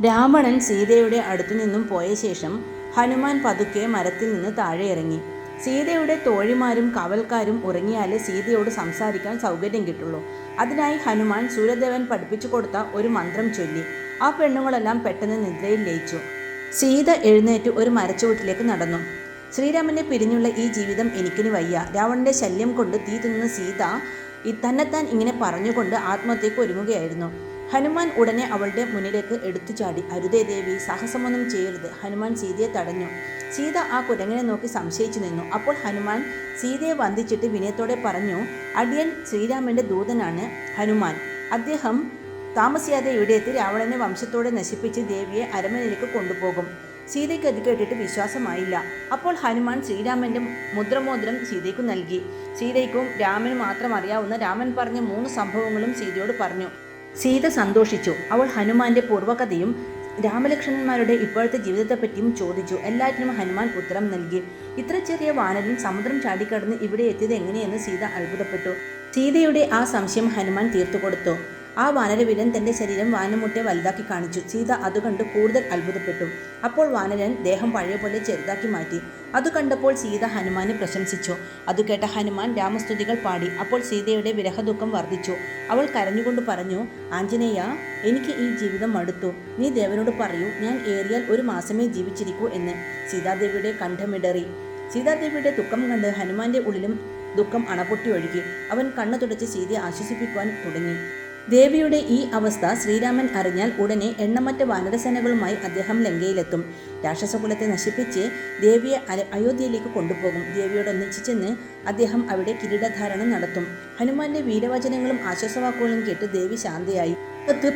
രാവണൻ സീതയുടെ അടുത്തുനിന്നും പോയ ശേഷം ഹനുമാൻ പതുക്കെ മരത്തിൽ നിന്ന് താഴെ ഇറങ്ങി. സീതയുടെ തോഴിമാരും കാവൽക്കാരും ഉറങ്ങിയാലേ സീതയോട് സംസാരിക്കാൻ സൗകര്യം കിട്ടുള്ളൂ. അതിനായി ഹനുമാൻ സൂര്യദേവൻ പഠിപ്പിച്ചു കൊടുത്ത ഒരു മന്ത്രം ചൊല്ലി. ആ പെണ്ണുങ്ങളെല്ലാം പെട്ടെന്ന് നിദ്രയിൽ ലയിച്ചു. സീത എഴുന്നേറ്റ് ഒരു മരച്ചുവട്ടിലേക്ക് നടന്നു. ശ്രീരാമനെ പിരിഞ്ഞുള്ള ഈ ജീവിതം എനിക്കിനി വയ്യ. രാവണന്റെ ശല്യം കൊണ്ട് തീ തിന്നുന്ന സീത തന്നെത്താൻ ഇങ്ങനെ പറഞ്ഞുകൊണ്ട് ആത്മഹത്യക്ക് ഒരുങ്ങുകയായിരുന്നു. ഹനുമാൻ ഉടനെ അവളുടെ മുന്നിലേക്ക് എടുത്തു ചാടി. അരുതേ ദേവി, സാഹസമൊന്നും ചെയ്യരുത്. ഹനുമാൻ സീതയെ തടഞ്ഞു. സീത ആ കുരങ്ങനെ നോക്കി സംശയിച്ചു നിന്നു. അപ്പോൾ ഹനുമാൻ സീതയെ വന്ദിച്ചിട്ട് വിനയത്തോടെ പറഞ്ഞു, അടിയൻ ശ്രീരാമന്റെ ദൂതനാണ് ഹനുമാൻ. അദ്ദേഹം താമസിയാതെ ഇവിടെ എത്തി രാവണനെ വംശത്തോടെ നശിപ്പിച്ച് ദേവിയെ അരമനയിലേക്ക് കൊണ്ടുപോകും. സീതയ്ക്ക് അത് കേട്ടിട്ട് വിശ്വാസമായില്ല. അപ്പോൾ ഹനുമാൻ ശ്രീരാമന്റെ മുദ്രമോതിരം സീതയ്ക്കു നൽകി. സീതയ്ക്കും രാമന് മാത്രം അറിയാവുന്ന രാമൻ പറഞ്ഞ 3 സംഭവങ്ങളും സീതയോട് പറഞ്ഞു. സീത സന്തോഷിച്ചു. അവൾ ഹനുമാന്റെ പൂർവ്വകഥയും രാമലക്ഷ്മണന്മാരുടെ ഇപ്പോഴത്തെ ജീവിതത്തെപ്പറ്റിയും ചോദിച്ചു. എല്ലാറ്റിനും ഹനുമാൻ ഉത്തരം നൽകി. ഇത്ര ചെറിയ വാനരൻ സമുദ്രം ചാടിക്കടന്ന് ഇവിടെ എത്തിയത് എങ്ങനെയെന്ന് സീത അത്ഭുതപ്പെട്ടു. സീതയുടെ ആ സംശയം ഹനുമാൻ തീർത്തു കൊടുത്തു. ആ വാനരവീരൻ തന്റെ ശരീരം വാനമുട്ടെ വലുതാക്കി കാണിച്ചു. സീത അതുകണ്ട് കൂടുതൽ അത്ഭുതപ്പെട്ടു. അപ്പോൾ വാനരൻ ദേഹം പഴയ പോലെ ചെറുതാക്കി മാറ്റി. അത് കണ്ടപ്പോൾ സീത ഹനുമാനെ പ്രശംസിച്ചു. അത് കേട്ട ഹനുമാൻ രാമസ്തുതികൾ പാടി. അപ്പോൾ സീതയുടെ വിരഹദുഃഖം വർദ്ധിച്ചു. അവൾ കരഞ്ഞുകൊണ്ട് പറഞ്ഞു, ആഞ്ജനേയ, എനിക്ക് ഈ ജീവിതം മടുത്തു. നീ ദേവനോട് പറയൂ, ഞാൻ ഏറിയാൽ 1 മാസമേ ജീവിച്ചിരിക്കൂ എന്ന്. സീതാദേവിയുടെ കണ്ഠമിടറി. സീതാദേവിയുടെ ദുഃഖം കണ്ട് ഹനുമാന്റെ ഉള്ളിലും ദുഃഖം അണപൊട്ടി ഒഴുകി. അവൻ കണ്ണു തുടച്ച് സീതയെ ആശ്വസിപ്പിക്കുവാൻ തുടങ്ങി. ദേവിയുടെ ഈ അവസ്ഥ ശ്രീരാമൻ അറിഞ്ഞാൽ ഉടനെ എണ്ണമറ്റ വാനരസേനകളുമായി അദ്ദേഹം ലങ്കയിലെത്തും. രാക്ഷസകുലത്തെ നശിപ്പിച്ച് ദേവിയെ അയോധ്യയിലേക്ക് കൊണ്ടുപോകും. ദേവിയോടൊന്നിച്ചു ചെന്ന് അദ്ദേഹം അവിടെ കിരീടധാരണം നടത്തും. ഹനുമാന്റെ വീരവചനങ്ങളും ആശ്വാസവാക്കുകളും കേട്ട് ദേവി ശാന്തയായി.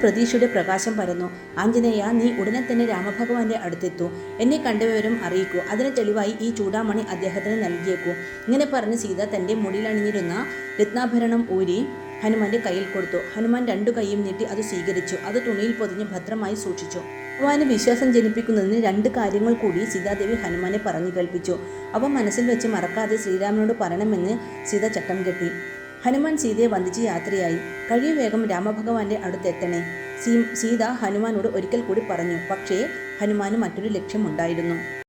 പ്രതീക്ഷയുടെ പ്രകാശം പരന്നു. ആഞ്ജനേയ, നീ ഉടനെ തന്നെ രാമഭഗവാന്റെ അടുത്തെത്തൂ. എന്നെ കണ്ട വിവരം അറിയിക്കൂ. അതിന് തെളിവായി ഈ ചൂടാമണി അദ്ദേഹത്തിന് നൽകിയേക്കൂ. ഇങ്ങനെ പറഞ്ഞ് സീത തന്റെ മുടിയിലണിഞ്ഞിരുന്ന രത്നാഭരണം ഊരി ഹനുമാന്റെ കയ്യിൽ കൊടുത്തു. ഹനുമാൻ 2 കൈയും നീട്ടി അത് സ്വീകരിച്ചു. അത് തുണിയിൽ പൊതിഞ്ഞ് ഭദ്രമായി സൂക്ഷിച്ചു. ഭഗവാന് വിശ്വാസം ജനിപ്പിക്കുന്നതിന് 2 കാര്യങ്ങൾ കൂടി സീതാദേവി ഹനുമാനെ പറഞ്ഞു കേൾപ്പിച്ചു. അവ മനസ്സിൽ വെച്ച് മറക്കാതെ ശ്രീരാമനോട് പറയണമെന്ന് സീത ചട്ടം കെട്ടി. ഹനുമാൻ സീതയെ വന്ദിച്ച് യാത്രയായി. കഴിയും വേഗം രാമഭഗവാന്റെ അടുത്തെത്തണേ, സീത ഹനുമാനോട് ഒരിക്കൽ കൂടി പറഞ്ഞു. പക്ഷേ ഹനുമാന് മറ്റൊരു ലക്ഷ്യമുണ്ടായിരുന്നു.